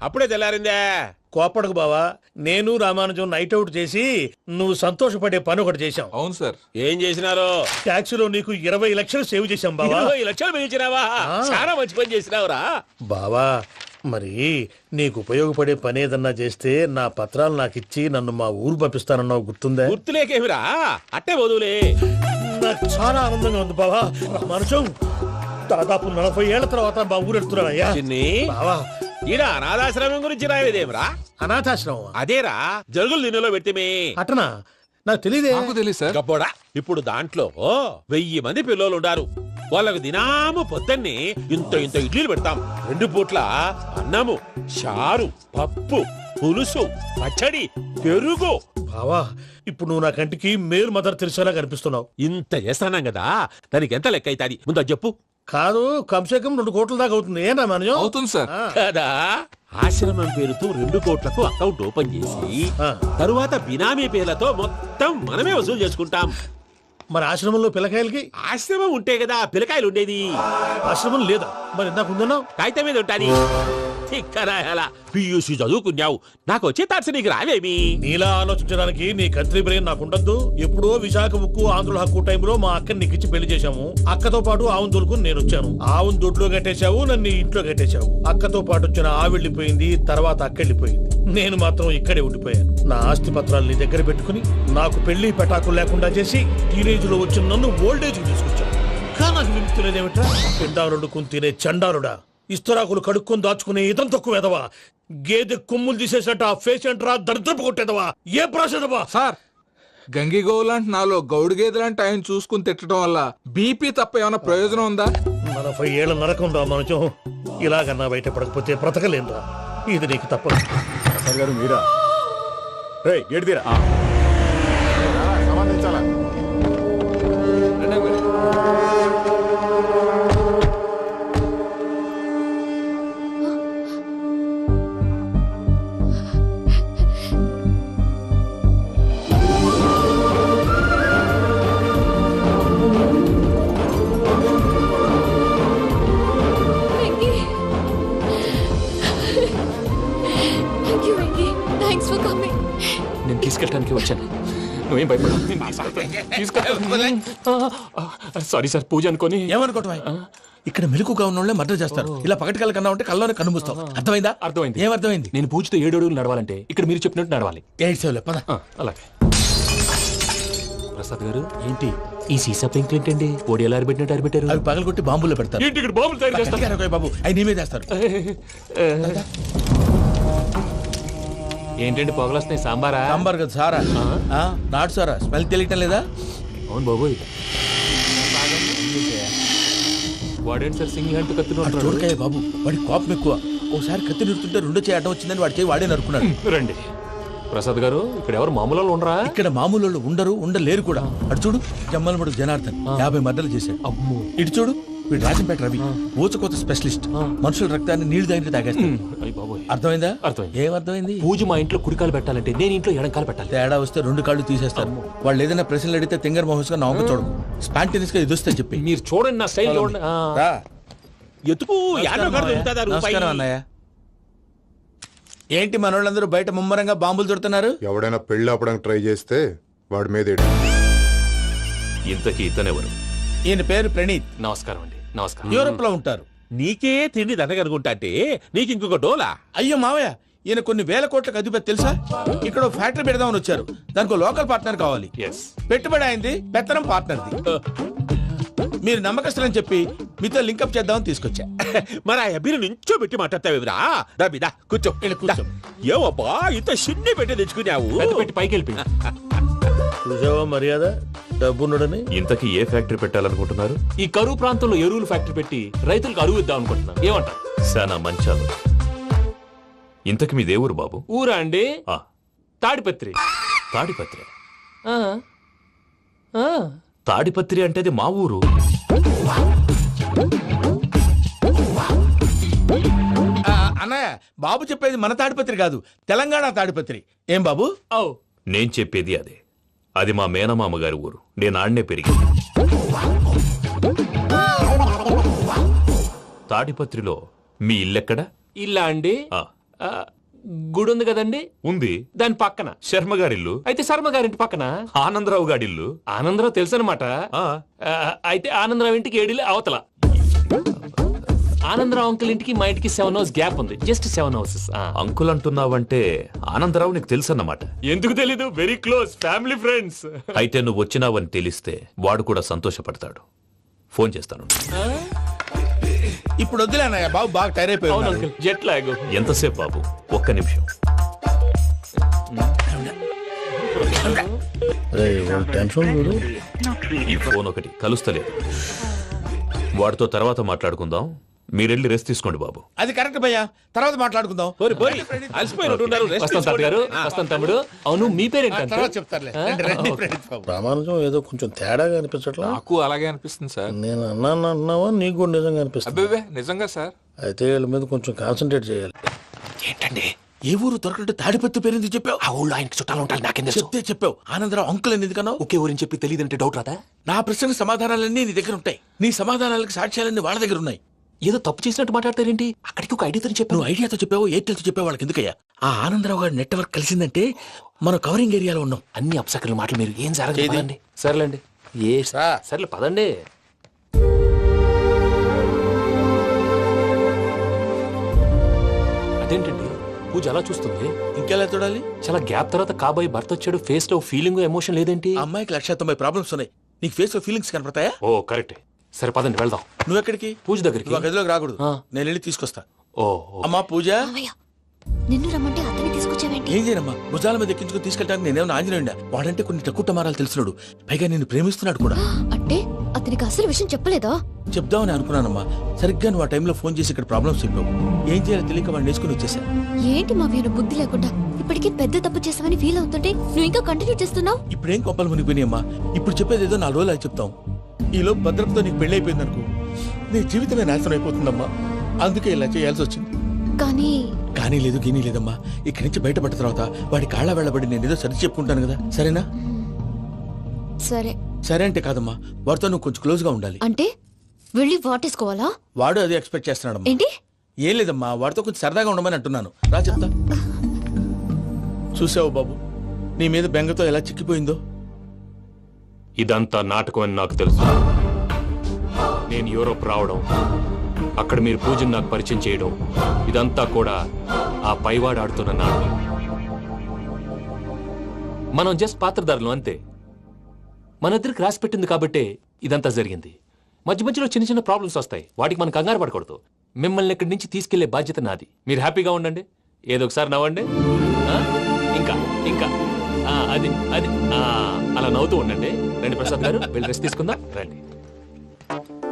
అప్పుడే తెల్లారిందే. కోపడకు బావా, నేను రామానుజం నైట్ అవుట్ చేసి నువ్వు సంతోషపడే పని ఒకటి చేశాం. అవును సార్. ఏం చేసినారు? ట్యాక్సీలో నీకు 20 లక్షలు సేవ్ చేశాం బావా. 20 లక్షలు మిగిల్చినావా? చాలా మంచి పని చేసినావురా బావా. మరి నీకు ఉపయోగపడే పని ఏదన్నా చేస్తే నా పత్రాలు నాకిచ్చి నన్ను మా ఊరు పంపిస్తానన్నావు, గుర్తుందా? గుర్తులేకేమిరా, అట్టే వదులే. నాకు చాలా ఆనందంగా ఉంది బావా. రామానుజం దాదాపు 40 ఏళ్ల తర్వాత మా ఊరు వెళ్తున్నానయ్యా. చిన్ని బావా, ఈడ అనాథాశ్రమం గురించి రాయలేదేమిరా? అనాథాశ్రమం అదేరా, జరుగులు దీనిలో పెట్టిమే. అటనా? నాకు తెలియదే. నాకు తెలియదు సార్. గబ్బోడా, ఇప్పుడు దాంట్లో 1000 మంది పిల్లలు ఉండారు. వాళ్ళకు దినాము పొద్దున్నే ఇంత ఇంత ఇడ్లీలు పెడతాం. 2 పూట్ల అన్నము, చారు, పప్పు, పులుసు, పచ్చడి, పెరుగు. బావా, ఇప్పుడు నువ్వు నా కంటికి మేలు మదర్ తెలిసేలా కనిపిస్తున్నావు. ఇంత చేస్తానం కదా, దానికి ఎంత లెక్క అవుతుంది ముందు అది చెప్పు. కాదు, కంసే కం 2 కోట్ల దాకా అవుతుంది. ఏం రామానుజం? అవుతుంది సార్. కదా, ఆశ్రమం పేరుతో 2 కోట్లకు అకౌంట్ ఓపెన్ చేసి తరువాత బినామీ పేర్లతో మొత్తం మనమే వసూలు చేసుకుంటాం. మరి ఆశ్రమంలో పిల్లకాయలకి? ఆశ్రమం ఉంటే కదా పిల్లకాయలు ఉండేది. ఆశ్రమం లేదా? మరి ఇందాక ఉందన్నావు. కాగితం మీద ఉంటాది. తిక్కరాయాలా, పియూసీ చదువుకున్నావు, నాకు వచ్చే తాట్స్ నీకు రావేమి? నీలా ఆలోచించడానికి నీ కత్రి బ్రెయిన్ నాకు ఉండద్దు. ఎప్పుడో విశాఖ ఉక్కు ఆంధ్రుల హక్కు టైంలో మా అక్కని నీకిచ్చి పెళ్లి చేశాము. అక్కతో పాటు ఆవును దొడుకుని నేను వచ్చాను. ఆవును దొడ్లో కట్టేశావు, నన్ను ఇంట్లో కట్టేశావు. అక్కతో పాటు వచ్చిన ఆవిళ్ళిపోయింది, తర్వాత అక్కెళ్ళిపోయింది. నేను మాత్రం ఇక్కడే ఉండిపోయాను. నా ఆస్తి పత్రాలు నీ దగ్గర పెట్టుకుని నాకు పెళ్లి పెటాకులు లేకుండా చేసి టీనేజ్ లో వచ్చిన నన్ను ఓల్డేజ్ తీసుకొచ్చాను. కానీ నాకు విముక్తి లేదేమిట్రా? పిండారుడుకుని తినే చండారుడా, ఇస్తరాకులు కడుక్కొని దాచుకునే ఇతం తక్కువ ఎదవా, గేదె కొమ్ములు తీసేసట ఆ పేషెంట్ రా, దరిద్రపు కొట్టేదవా, ఏ ప్రాసెదవా? సార్, గంగిగోవు లాంటి నాలో గౌడు గేదె లాంటి ఆయన చూసుకుని తిట్టడం వల్ల బీపీ తప్ప ఏమైనా ప్రయోజనం ఉందా? 40 ఏళ్ల నరకం రా మనచం. ఇలాగన్నా బయటపడకపోతే బ్రతకలేనురా. ఇది నీకు తప్పదు. గారు మీరా? గేట్ తీరా. సంబంధించాలా? నేను తీసుకెళ్ళడానికి వచ్చాను. నువ్వేం భయపడ. సారీ సార్, పూజ అనుకోని. ఏమనుకోవటం? ఇక్కడ మెలకుగా ఉన్న వాళ్ళే మర్డర్ చేస్తారు. ఇలా పగటి కళ్ళ కన్నా ఉంటే కళ్ళలోనే కనుమూస్తావు. అర్థమైందా? అర్థమైంది. ఏమర్థమైంది? నేను పూజతో 7 అడుగులు నడవాలంటే ఇక్కడ మీరు చెప్పినట్టు నడవాలి. 8 పద. అలాగే. ప్రసాద్ గారు, ఏంటి ఈ సీసా పెంకులు ఏంటండి? పొడి ఎలా అరబెట్టినట్టు అరబెట్టారు? అవి పగలగొట్టి బాంబులో పెడతారు. ఏంటి ఇక్కడ బాంబులు తయారు చేస్తారు? గట్టిగా బాబు, అవి నీమే చేస్తారు. ఏంటండి పొగలొస్తున్నాయి? సాంబారా? సాంబార్ కదా సారా. నాటు సారా. స్మెల్ తెలియటం లేదా? అవును బాబోయ్. వాడేంటి సార్ సింగిల్ హ్యాండ్ కత్తిని? చూడకాయ బాబు, వాడి కోపం ఎక్కువ. ఓసారి కత్తి నిరుతుంటే 2 చేయి అడ్డం వచ్చిందని వాడి చేయి వాడే నరుకున్నాడు. రండి ప్రసాద్ గారు, ఇక్కడ ఎవరు మామూలు వాళ్ళు ఉండరా? ఇక్కడ మామూలు వాళ్ళు ఉండరు, ఉండలేరు కూడా. అటు చూడు, జమ్మలమడుగు జనార్దన్ 50 మర్డర్లు చేశాడు. అమ్మో. ఇటు చూడు, వీడు రాజంపేట రవి, ఊచకోత స్పెషలిస్ట్. మనుషుల రక్తాన్ని నీళ్లు దగ్గర తాగేస్తాడు. అర్థమైందా? అర్థమైంది. ఏమర్థమైంది? పూజ మా ఇంట్లో కుడికాలు పెట్టాలంటే నేను ఇంట్లో ఎడంకాలు పెట్టాలి. తేడా వస్తే 2 కాళ్ళు తీసేస్తారు. వాళ్ళు ఏదైనా ప్రశ్నలు అడిగితే తింగర్ మహోస్ గా నవ్వు చూడకు. స్పాంటినియస్ గా ఎదుస్తా చెప్పి. మీరు చూడండి నా స్టైల్ చూడండి. ఎతుకు నమస్కారం అన్నయ్య. ఏంటి మనోళ్ళందరూ బయట ముమ్మరంగా బాంబులు చుడుతున్నారు? ఎవడైనా పెళ్లి ఆపడానికి ట్రై చేస్తే వాడి మీద ఇంతకీ ఇతనెవరు? ఈయన పేరు ప్రణీత్. నమస్కారం అండి. నమస్కారం. యూరోప్ లో ఉంటారు. నీకే తిండి దండగనుకుంటా అంటే నీకు ఇంకొక డోలా? అయ్యో మావయ్య, ఈయన కొన్ని వేల కోట్లకు అధిపతి తెలుసా? ఇక్కడ ఫ్యాక్టరీ పెడదామని వచ్చారు. దానికి లోకల్ పార్ట్నర్ కావాలి. పెట్టుబడి అయింది, పెత్తనం పార్ట్నర్ది. మీరు నమ్మకస్తులని చెప్పి మీతో లింకప్ చేద్దామని తీసుకొచ్చా. మరి ఆ అబ్బిని నుంచో పెట్టి మాట్లాడతావురా? దాబిదా కూర్చో. కూర్చో. ఏవబ్బా ఇంత చిన్ని పెట్టి తెచ్చుకున్నావు? పెట్టి పైకి వెళ్ళి. చూసావా మర్యాద, డబ్బున్నడని. ఇంతకీ ఏ ఫ్యాక్టరీ పెట్టాలనుకుంటున్నారు? ఈ కరువు ప్రాంతంలో ఎరువులు ఫ్యాక్టరీ పెట్టి రైతులకు అరువు ఇద్దాం అనుకుంటున్నాను. ఏమంటారు? శానా మంచాలు. ఇంతకి మీ దేవురు బాబు? ఊరా అండి? తాడిపత్రి. తాడిపత్రి? తాడిపత్రి అంటే అది మా ఊరు. అన్నయ్య, బాబు చెప్పేది మన తాడిపత్రి కాదు, తెలంగాణ తాడిపత్రి. ఏం బాబు? నేను చెప్పేది అదే. అది మా మేనమామ గారి ఊరు. నేను ఆడనే పెరిగింది. తాడిపత్రిలో మీ ఇల్లెక్కడ? ఇల్లా అండి? గుడి ఉంది కదండి, ఉంది. దాని పక్కన. శర్మ గారిల్లు. అయితే శర్మ గారింటి పక్కన. ఆనందరావు గారిల్లు. ఆనందరావు తెలుసు అనమాట. ఆ, అయితే ఆనందరావు ఇంటికి 7 అవతల. ఆనందరావు అంకుల్ ఇంటికి మా ఇంటికి 7 hours గ్యాప్ ఉంది, జస్ట్ 7 houses. అంకుల్ అంటున్నావంటే ఆనందరావు నీకు తెలుసన్నమాట. ఎందుకు తెలీదు, వెరీ క్లోజ్ ఫ్యామిలీ ఫ్రెండ్స్. అయితే నువ్వు వచ్చినావని తెలిస్తే వాడు కూడా సంతోషపడతాడు. ఫోన్ చేస్తాను. ఇప్పుడు వద్దులే అన్నయ్య, బాబు బాగా టైర్ అయిపోయి అవును ఉన్నాడు. Uncle, jet lag. ఎంతసేపు బాబు? ఒక్క నిమిషం. ఈ ఫోన్ ఒకటి కలుస్తలేదు. వాడితో తర్వాత మాట్లాడుకుందాం. మీరెళ్ళి రెస్ట్ తీసుకోండి బాబు. అది కరెక్ట్ భయ్యా, తర్వాత మాట్లాడుకుందాం. పోరి పోరి అలసిపోయినట్టున్నారు. రెస్ట్ వస్తాం తాత గారు, వస్తాం తమ్ముడు. అవును, మీ పేరేంటి తర్వాత అంకుల్? చెప్తారులే. రండి, రండి, ప్రణీత్ బాబు. ప్రామాణికం ఏదో కొంచెం తేడాగా అనిపించట్లా. నాకు అలాగే అనిపిస్తుంది సార్. నేను అన్నావా నీకు కూడా నిజంగా అనిపిస్తుంది. అబ్బే నిజంగా సార్. అయితే వీళ్ళ మీద కొంచెం కాన్సన్ట్రేట్ చేయాలి. ఏంటండి ఏ ఊరు దొరకట్టు తాడిపత్రి పేరు ఎందుకు చెప్పావు? ఆ ఊళ్ళో ఆయనకి చుట్టాలు ఉంటారు, నాకేం తెలుసు. చెప్తే చెప్పావు. ఆనందరావు అంకుల్ అని ఎందుకన్నావు? ఒకే ఊరిని చెప్పి తెలియదంటే డౌట్ రాదా? నా ప్రశ్నకు సమాధానాలన్నీ నీ దగ్గర ఉంటాయి. నీ సమాధానాలకు సాక్ష్యాలన్నీ వాళ్ళ దగ్గర ఉన్నాయి. ఏదో తప్పు చేసినట్టు మాట్లాడతారేంటి? అక్కడికి ఒక ఐడియాతో చెప్పాను. నువ్వు ఐడియాతో చెప్పావు, ఎయిర్టెల్తో చెప్పావు, వాళ్ళకి ఎందుకయ్యా? ఆ ఆనందరావు గారి నెట్వర్క్ కలిసిందంటే మనం కవరింగ్ ఏరియాలో ఉన్నాం. అన్ని అప్సకర్ల మాటలు మీరు ఏం జరగదండి. సర్లేండి, ఏ సర్లే పదండి. అదేంటండి పూజ అలా చూస్తుంది? ఇంకెలా చూడాలి? చాలా గ్యాప్ తర్వాత కాబోయే భర్త వచ్చాడు, ఫేస్ లో ఫీలింగ్ ఎమోషన్ లేదేంటి? ఆ అమ్మాయికి 190 ప్రాబ్లమ్స్ ఉన్నాయి. నీకు ఫేస్ లో ఫీలింగ్స్ కనపడతాయా? ఓ కరెక్టే. సరే పదండి వెళ్దాం. నువ్వెక్కడికి? పూజ దగ్గరికి. నువ్వు ఆ గదిలోకి రాకూడదు. ఆ. నేను వెళ్ళి తీసుకొస్తా. ఓ అమ్మా పూజ, మావయ్య, నిన్ను రమ్మంటే అతన్ని తీసుకొచ్చావేంటి? ఏం చేయనమ్మా? భుజాల మీద ఎక్కించుకుని తీసుకెళ్ళడానికి నేనేమన్నా ఆంజనేయుడా? వాడంటే కొన్ని టక్కుటమారాలు తెలిసినాడు, పైగా నేను ప్రేమిస్తున్నాడు కూడా. అంటే అతనికి అసలు విషయం చెప్పలేదా? చెప్దామని అనుకున్నానమ్మా. సరిగ్గా నువ్వు ఆ టైంలో ఫోన్ చేసి ఇక్కడ ప్రాబ్లమ్స్ చెప్పావు. ఏం చేయాలో తెలియక వాడిని వేసుకుని వచ్చేసా. ఏంటి మావయ్య నువ్వు బుద్ధి లేకుండా? ఇప్పటికీ పెద్ద తప్పు చేసావని ఫీల్ అవుతుంటే నువ్వు ఇంకా కంటిన్యూ చేస్తున్నావు. ఇప్పుడేం కొప్పలు మునిగిపోయినాయమ్మా. ఇప్పుడు చెప్పేది ఏదో 4 రోజులు అది చెప్తాం. ఈలో భద్రతతో నీకు పెళ్లి అయిపోయింది అనుకో, నీ జీవితమే నాశనం అయిపోతుందమ్మా. అందుకే ఇలా చేయాల్సి వచ్చింది. కానీ లేదు గీనీ లేదమ్మా. ఇక్కడి నుంచి బయటపడ్డ తర్వాత వాడి కాళ్ళ వెళ్ళబడి నేను ఏదో సరి చెప్పుకుంటాను కదా, సరేనా? సరే. సరే అంటే కాదమ్మా, వాడితో నువ్వు కొంచెం క్లోజ్ గా ఉండాలి. అంటే వెళ్ళి వాటేసుకోవాలా? వాడు అదే ఎక్స్పెక్ట్ చేస్తున్నాడమ్మా. ఏంటి? ఏం లేదమ్మా, వాడితో కొంచెం సరదాగా ఉండమని అంటున్నాను. రా చెప్తా. చూసావు బాబు, నీ మీద బెంగతో ఎలా చిక్కిపోయిందో. ఇదంతా నాటకం అని నాకు తెలుసు. నేను యూరోప్ రావడం, అక్కడ మీరు పూజను నాకు పరిచయం చేయడం, ఇదంతా కూడా ఆ పైవాడు ఆడుతున్న నాటకం. మనం జస్ట్ పాత్రధారులు అంతే. మన ఇద్దరికి రాసి పెట్టింది కాబట్టే ఇదంతా జరిగింది. మధ్య మధ్యలో చిన్న చిన్న ప్రాబ్లమ్స్ వస్తాయి, వాటికి మనం కంగారు పడకూడదు. మిమ్మల్ని ఇక్కడి నుంచి తీసుకెళ్లే బాధ్యత నాది. మీరు హ్యాపీగా ఉండండి, ఏదో ఒకసారి నవ్వండి. ఆ? ఇంకా ఇంకా అది అది అలా నవ్వుతూ ఉండండి. రండి ప్రసాద్ గారు, వెళ్ళి రెస్ట్ తీసుకుందాం. రండి.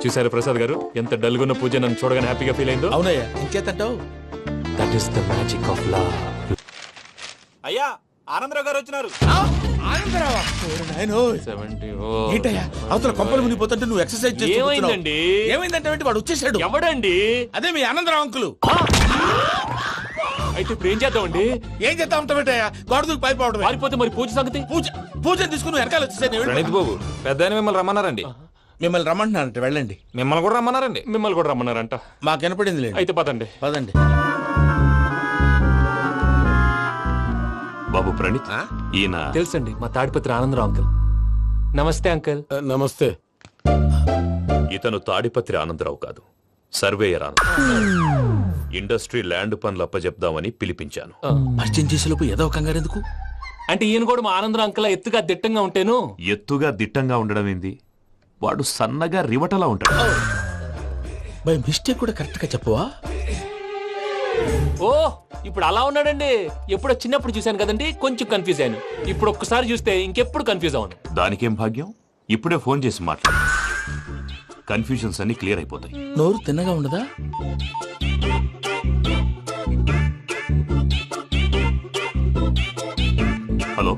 చూసారు ప్రసాద్ గారు, ఎంత డల్గున్న పూజ నన్ను చూడగానే హ్యాపీగా ఫీల్ అయిందో. అవునయ్యా, ఇంకేతంటావు? That is the magic of love. అయ్యా ఆనందరావు గారు వచ్చినారు. ఆనందరావా? ఓరి నాయనో. 70. ఏంటయ్యా అవతల కొంపలు మునిగిపోతుంటే నువ్వు ఎక్సర్సైజ్ చేస్తూ కూర్చున్నావు. ఏమైందండి? ఏమైందంటే వాడు వచ్చేసాడు. ఎవడండి? అదే మీ ఆనందరావు అంకులు. అయితే ఇప్పుడు ఏం చేద్దామండి? ఏం చేస్తా ఉంటావేటయ్యా? గోడ దూకి పైపోవడం. పారిపోతే మరి పూజ సంగతి? పూజను తీసుకుని వెనకాల వచ్చేసాను. ప్రణీత్ బాబు, పెద్ద మిమ్మల్ని రమ్మన్నారండి. మిమ్మల్ని రమ్మంటున్నారంట, వెళ్ళండి. మిమ్మల్ని కూడా రమ్మన్నారండి. మిమ్మల్ని కూడా రమ్మన్నారంట. మాకు వినపడింది లేదు. అయితే పదండి. పదండి. బాబు ప్రణీత్, ఈయన తెలుసండి, మా తాడిపత్రి ఆనందరావు అంకుల్. నమస్తే అంకుల్. నమస్తే. ఇతను తాడిపత్రి ఆనందరావు కాదు, సర్వేయర్ ఆనందరావు. ఇండస్ట్రీ ల్యాండ్ పనులు అప్పజెప్దామని పిలిపించాను. పరిచయం చేసేలోపు ఏదో ఒక కంగారు ఎందుకు? అంటే ఈయన కూడా మా ఆనందరావు అంకుల్ ఎత్తుగా దిట్టంగా ఉంటాను. ఎత్తుగా దిట్టంగా ఉండడం ఏంది? వాడు సన్నగా రివటలా ఉంటాడు. బై మిస్టేక్ కూడా కరెక్ట్ గా చెప్పవా? ఓ ఇప్పుడు అలా ఉన్నాడండి. ఎప్పుడో చిన్నప్పుడు చూశాను కదండి, కొంచెం కన్ఫ్యూజ్ అయ్యాను. ఇప్పుడు ఒక్కసారి చూస్తే ఇంకెప్పుడు కన్ఫ్యూజ్ అవును. దానికేం భాగ్యం, ఇప్పుడే ఫోన్ చేసి మాట్లాడు. కన్ఫ్యూజన్స్ అన్ని క్లియర్ అయిపోతాయి. నోరు తిన్నగా ఉండదా? హలో,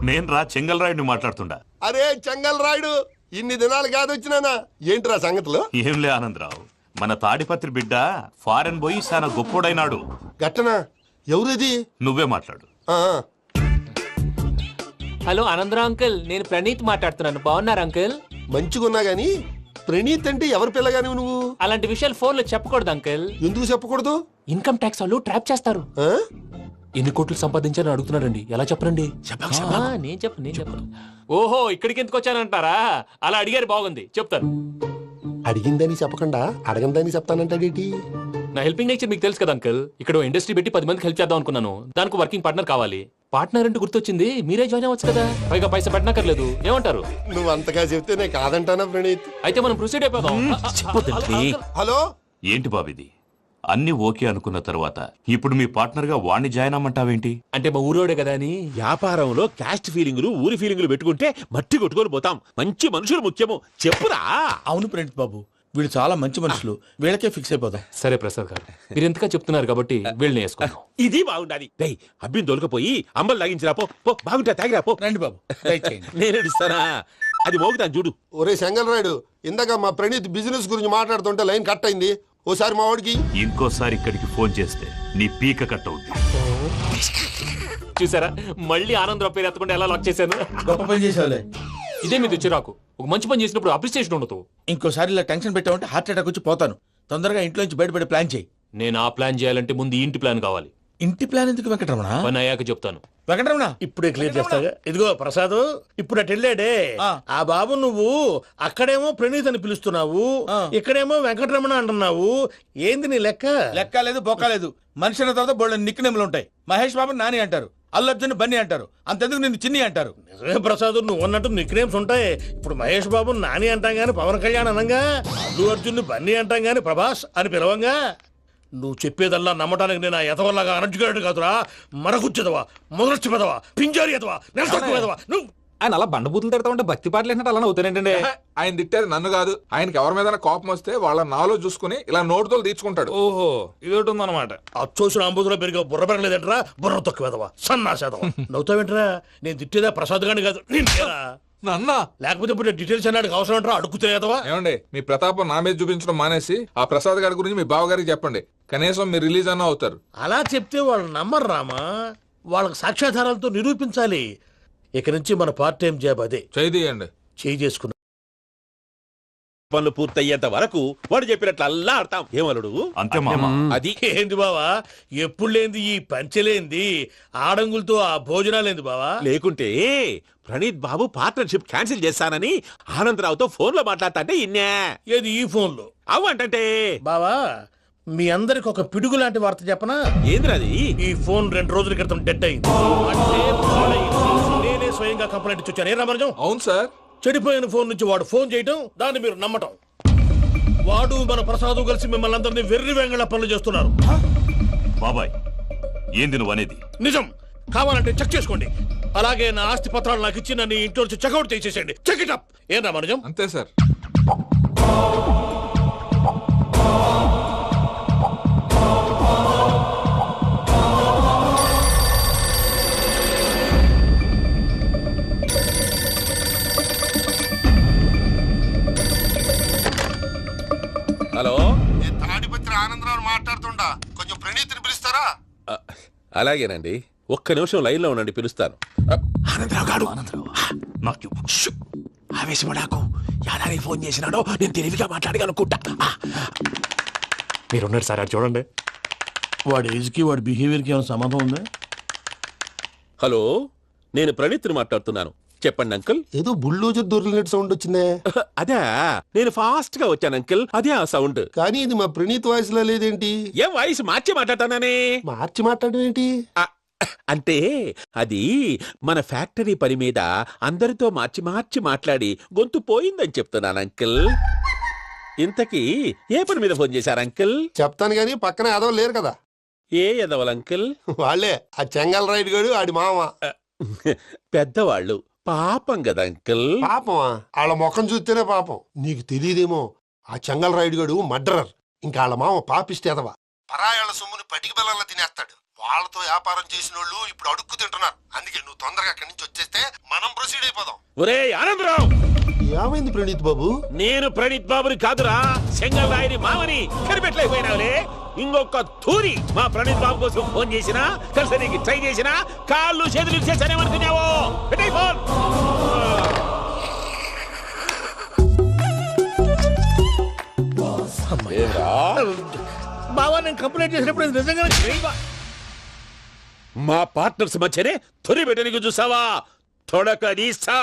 నేను రా చెంగల్రాయుడిని మాట్లాడుతుండా. అరే చెంగల్ రాయుడు, ఇన్ని దినాలు కాదు వచ్చినానా? ఏంట్రా సంగతులు? ఏంలే ఆనందరావు, మన తాడిపత్రి బిడ్డ ఫారెన్ పోయి చాలా గొప్పోడైనాడు. గట్టనా? ఎవరిది? నువ్వే మాట్లాడు. ఆ, హలో ఆనందరావు అంకుల్, నేను ప్రణీత్ మాట్లాడుతున్నాను. బాగున్నారు అంకుల్? మంచిగున్నా గాని ప్రణీత్ అంటే ఎవరి పిల్లగాని నువ్వు? అలాంటి విషయాలు ఫోన్లో చెప్పకూడదు అంకుల్. ఎందుకు చెప్పకూడదు? ఇన్కమ్ ట్యాక్స్ వాళ్ళు ట్రాప్ చేస్తారు. ఆ? ఎన్ని కోట్లు సంపాదించాలని అడుగుతున్నారండి, ఎలా చెప్పరండి? నేను చెప్పను. ఓహో, ఇక్కడికి ఎందుకు వచ్చానంటారా? అలా అడిగారు, బాగుంది, చెప్తాను. అడిగిందని చెప్పకుండా అడగందని చెప్తానంటాడేటి? నా హెల్పింగ్ నేచర్ మీకు తెలుసు కదా అంకుల్. ఇక్కడ ఇండస్ట్రీ పెట్టి 10 మందికి హెల్ప్ చేద్దాం అనుకున్నాను. దానికి వర్కింగ్ పార్ట్నర్ కావాలి. పార్ట్నర్ అంటే గుర్తొచ్చింది, మీరే జాయిన్ అవ్వచ్చు కదా, పైగా పైసా పెట్టనక్కర్లేదు. ఏమంటారు? నువ్వు అంతగా చెప్తే నేను కాదంటానా ప్రణీత్? అయితే మనం ప్రొసీడ్ అయిపోదాం. హలో, ఏంటి బాబిది? అన్ని ఓకే అనుకున్న తర్వాత ఇప్పుడు మీ పార్ట్నర్ గా వాణ్ణి జాయిన్ అమ్మంటావేంటి? అంటే మా ఊరోడే కదా అని. వ్యాపారంలో క్యాస్ట్ ఫీలింగులు, ఊరి ఫీలింగులు పెట్టుకుంటే మట్టి కొట్టుకొని పోతాం. మంచి మనుషులు ముఖ్యము, చెప్పురా. అవును ప్రణీత్ బాబు, వీళ్ళు చాలా మంచి మనుషులు, వీళ్ళకే ఫిక్స్ అయిపోదాం. సరే ప్రసాద్ గారు, మీరు ఎంతగా చెప్తున్నారు కాబట్టి వీళ్ళని వేసుకున్నాం. ఇది బాగుండాలి. డై అబ్బిని దొలకపోయి అంబలు లాగించిరా పో. బాగుంటా తాగిరా పో. రండి బాబు, దయచేయండి. నేను ఇస్తానా? అది మోగుతాను చూడు. ఒరే చెంగల్ రాయుడు, ఇందాక మా ప్రణీత్ బిజినెస్ గురించి మాట్లాడుతుంటే లైన్ కట్ అయింది. ఓసారి మా వాడికి ఇంకోసారి ఇక్కడికి ఫోన్ చేస్తే నీ పీక కట్ అవుద్ది. చూసారా, మళ్ళీ ఆనందరావు పేరు ఎత్తకుండా ఎలా లాక్ చేశాను. గొప్ప పని చేసేవాళ్ళే. ఇదే మీ చిరాకు. ఒక మంచి పని చేసినప్పుడు అప్రిసియేషన్ ఉండదు. ఇంకోసారి ఇలా టెన్షన్ పెట్టామంటే హార్ట్ అటాక్ వచ్చి పోతాను. తొందరగా ఇంట్లో నుంచి బయటపడే ప్లాన్ చేయి. నేను ఆ ప్లాన్ చేయాలంటే ముందు ఈ ఇంటి ప్లాన్ కావాలి. ఇంటి ప్లాన్ ఎందుకు వెంకటరమణ? పని అయ్యాక చెప్తాను. వెంకటరమణ, ఇప్పుడే క్లియర్ చేస్తాగా. ఇదిగో ప్రసాద్, ఇప్పుడు అటు వెళ్ళాడే ఆ బాబు, నువ్వు అక్కడేమో ప్రణీత్ అని పిలుస్తున్నావు, ఇక్కడేమో వెంకటరమణ అంటున్నావు. ఏంది నీ లెక్క? లెక్క లేదు, బొక్క లేదు. మనిషి అన్న తర్వాత బోళ్ళ నిక్నెములు ఉంటాయి. మహేష్ బాబు నాని అంటారు, అల్లు అర్జున్ బన్నీ అంటారు, అంతెందుకు నిన్ను చిన్ని అంటారు. నిజమే ప్రసాద్, నువ్వు అన్నట్టు నిక్నేమ్స్ ఉంటాయి. ఇప్పుడు మహేష్ బాబు నాని అంటాం గాని పవన్ కళ్యాణ్ అనంగా, అల్లు అర్జున్ బన్నీ అంటాం గాని ప్రభాస్ అని పిలవంగా. నువ్వు చెప్పేదల్లా నమ్మటానికి నేను ఎతవల్లాగా అనర్జుకేటెడ్ కాదురా. మరగుచ్చదవా, మొదలచ్చి పెదవా, పింజారి ఎదవా, నెలసొక్కుదవా నువ్వు. ఆయన అలా బండబూతులు తిడతా ఉంటే భక్తి పాటలు ఏంటంటే అలా అవుతానంటే. ఆయన తిట్టేది నన్ను కాదు, ఆయనకి ఎవరి మీద కోపం వస్తే వాళ్ళ నాలో చూసుకుని ఇలా నోటుతో తీర్చుకుంటాడు. ఓహో, ఇదొకటి ఉందన్నమాట. అచ్చోసిన అంబుధులో పెరిగే బుర్ర పెరగలేదంటరా, బుర్ర తొక్కువేదవా, సన్నాసేదవా. నవ్వుతావేంట్రా? నేను తిట్టేదా ప్రసాద్ గాని కాదు, నిన్నేరా. నన్నా? లేకపోతే ఇప్పుడు డీటెయిల్స్ అన్నాడు అవసరం అంటారా? అడుగుతాయేదవా? ఏమండి, మీ ప్రతాపం నా మీద చూపించడం మానేసి ఆ ప్రసాద్ గారి గురించి మీ బావగారికి చెప్పండి. కనీసం మీరు రిలీజ్ అన్న అవుతారు. అలా చెప్తే వాళ్ళు నమ్మరు రామా. వాళ్ళకి సాక్ష్యాధారాలతో నిరూపించాలి. ఇక నుంచి మన పార్ట్ టైం జాబ్ అదే. చేయండి. చేయి చేసుకున్నా పనులు పూర్తయ్యేంత వరకు వాడు చెప్పినట్లు అల్లా ఆడతాం. ఏమలుడు? అంతే మామ. అది ఏంది బావా, ఎప్పుడు లేంది ఈ పంచలేంది, ఆడంగులతో ఆ భోజనాలేంది బావా? లేకుంటే ప్రణీత్ బాబు పార్ట్నర్షిప్ క్యాన్సిల్ చేస్తానని ఆనందరావుతో ఫోన్ లో మాట్లాడతాంటే ఇన్నే. ఏది ఈ ఫోన్ లో? అవ్వంటే బావా, మీ అందరికి ఒక పిడుగు లాంటి వార్త చెప్పనా? ఏంద్రది? ఈ ఫోన్ 2 రోజుల క్రితం డెడ్ అయింది. అంటే పాడైంది. నేనే స్వయంగా కంప్లైంట్ ఇచ్చాను. ఏ రామరాజం? అవును సార్. చెడిపోయిన ఫోన్ నుంచి వాడు ఫోన్ చేయటం, దాన్ని మీరు నమ్మటం. వాడు మన ప్రసాదు కలిసి మిమ్మల్ని అందరినీ వెర్రి వెంగళ పనులు చేస్తున్నారు. బాబాయ్, ఏంది నువ్వు అనేది? నిజం. కావాలంటే చెక్ చేసుకోండి. అలాగే నా ఆస్తి పత్రాలు నాకు ఇచ్చి నన్ను ఇంట్లో నుంచి చెక్అౌట్ చేసేసేయండి. Check it up. ఏం రామరాజం? అంతే సార్. హలో, నేను తాడిపత్రి ఆనందరావు మాట్లాడుతుండా, కొంచెం ప్రణీత్ని పిలుస్తారా? అలాగేనండి. ఒక్క నిమిషం లైన్ లో ఉండండి, పిలుస్తాను. ఆనందరావు గాడు. ఆవేశపడాకు. యాదానికి ఫోన్ చేసినాడో నేను తెలివిగా మాట్లాడగలనుకుంటా. మీరున్నారు సార్, అది చూడండి. వాడి ఏజ్కి వాడి బిహేవియర్కి ఏమైనా సంబంధం ఉందా? హలో, నేను ప్రణీత్ని మాట్లాడుతున్నాను. చెప్పండి అంకుల్. ఏదో బుల్డోజర్ దొరికినట్టు సౌండ్ వచ్చిందే. అదే, నేను ఫాస్ట్ గా వచ్చాను అంకుల్, అదే ఆ సౌండ్. కానీ ఇది మా ప్రణీత్ వాయిస్ లో లేదేంటి? ఏం వాయిస్ మార్చి మాట్లాడతాననే? మార్చి మాట్లాడడం ఏంటి? అంటే అది మన ఫ్యాక్టరీ పని మీద అందరితో మార్చి మార్చి మాట్లాడి గొంతు పోయిందని చెప్తున్నాను అంకుల్. ఇంతకీ ఏ పని మీద ఫోన్ చేశారు అంకుల్? చెప్తాను గానీ పక్కన ఎదవ లేరు కదా. ఏ ఎదవలు అంకుల్? వాళ్ళే, ఆ చెంగల్ రైడ్ గడు ఆడి మామ. పెద్దవాళ్ళు, పాపం కదా అంకుల్. పాపమా? వాళ్ళ ముఖం చూస్తేనే పాపం. నీకు తెలియదేమో, ఆ చెంగల్ రైడ్ గడు మర్డరర్. ఇంకా వాళ్ళ మామ పాపిస్తేదవా. పరాయాళ్ళ సొమ్ముని పటికి బెల్లంలో తినేస్తాడు. వాళ్ళతో వ్యాపారం చేసిన వాళ్ళు ఇప్పుడు అడుక్కు తింటున్నారు. అందుకే నువ్వు తొందరగా అక్కడి నుంచి వచ్చేస్తే మనం ప్రొసీడ్ అయిపోదాం. ఒరే ఆనందరావు, ఏమైంది ప్రణీత్ బాబు? నేను ప్రణీత్ బాబుని కాదురా, సెంగల్ రాయని మామని. కనిపెట్టలేకపోయినావులే. ఇంకొక తూరి మా ప్రణీత్ బాబు కోసం ఫోన్ చేసినా, కలిసి ట్రై చేసినా కాళ్ళు చేతులు చేశానేమనుకున్నావో. పెట్టేయ్ ఫోన్. ఏరా? బావా నేను కంప్లైంట్ చేసినప్పుడు ఇది నిజంగానే చేయవా? మా పార్ట్నర్స్ మధ్యనే తొలి పెట్టడానికి చూసావా? తొడక నీస్తా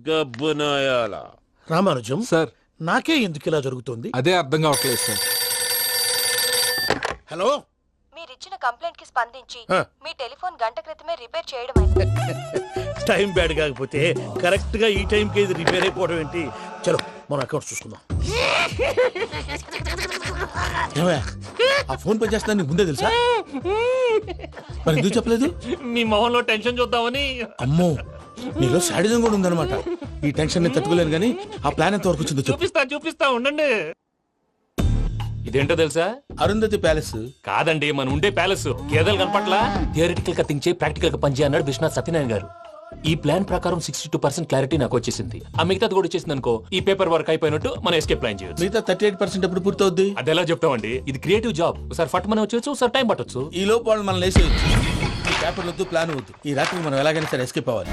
గబ్బునాయాల. రామానుజం సార్ నాకే ఎందుకు ఇలా జరుగుతుంది? అదే అర్థం కావట్లేదు సార్. హలో, మీరిచ్చిన కంప్లైంట్ కి స్పందించి ఆ. మీ టెలిఫోన్ గంట క్రితమే రిపేర్ చేయడం అయింది. టైం బ్యాడ్ కాకపోతే కరెక్ట్ గా ఈ టైం కి ఇది రిపేర్ అయిపోవడం ఏంటి? చలో మన అకౌంట్ చూసుకుందాం. ఏమయ్య, ఆ ఫోన్ పని చేస్తున్నా నీకు ముందే తెలుసా? మరి ఎందుకు చెప్పలేదు? మీ మొహంలో టెన్షన్ చూద్దామని. అమ్మో, నీలో శాడిజం కూడా ఉందన్నమాట. ఈ టెన్షన్ నేను తట్టుకోలేను కానీ ఆ ప్లాన్ ఎంత వరకు వచ్చిందో చెప్పు. చూపిస్తా ఉండండి. ఇదేంటో తెలుసా? అరుంధతి ప్యాలెస్. కాదండి, మన ఉండే ప్యాలెస్. గేదెలు కనపట్లా? థియరిటికల్ గా థింక్ చేయి, ప్రాక్టికల్ గా పనిచేయి అన్నాడు విశ్వనాథ్ సత్యనారాయణ గారు. ఈ ప్లాన్ ప్రకారం 62% క్లారిటీ నాకు వచ్చేసింది. ఆ మిగతాది కూడా వచ్చేసింది అనుకో, ఈ పేపర్ వర్క్ అయిపోయినట్టు మనం ఎస్కేప్ ప్లాన్ చేయొచ్చు. మిగతా 38% ఎప్పుడు పూర్తవుద్ది? అది ఎలా చెప్తామండి? ఇది క్రియేటివ్ జాబ్. ఒకసారి ఫట్ మనం వచ్చేచ్చు, ఒకసారి టైం పట్టొచ్చు. ఈ లోపు వాళ్ళు మనం లేసేయచ్చు. ఈ పేపర్ వద్దు, ప్లాన్ వద్దు. ఈ రాత్రికి మనం ఎలాగైనా సరే ఎస్కేప్ అవ్వాలి.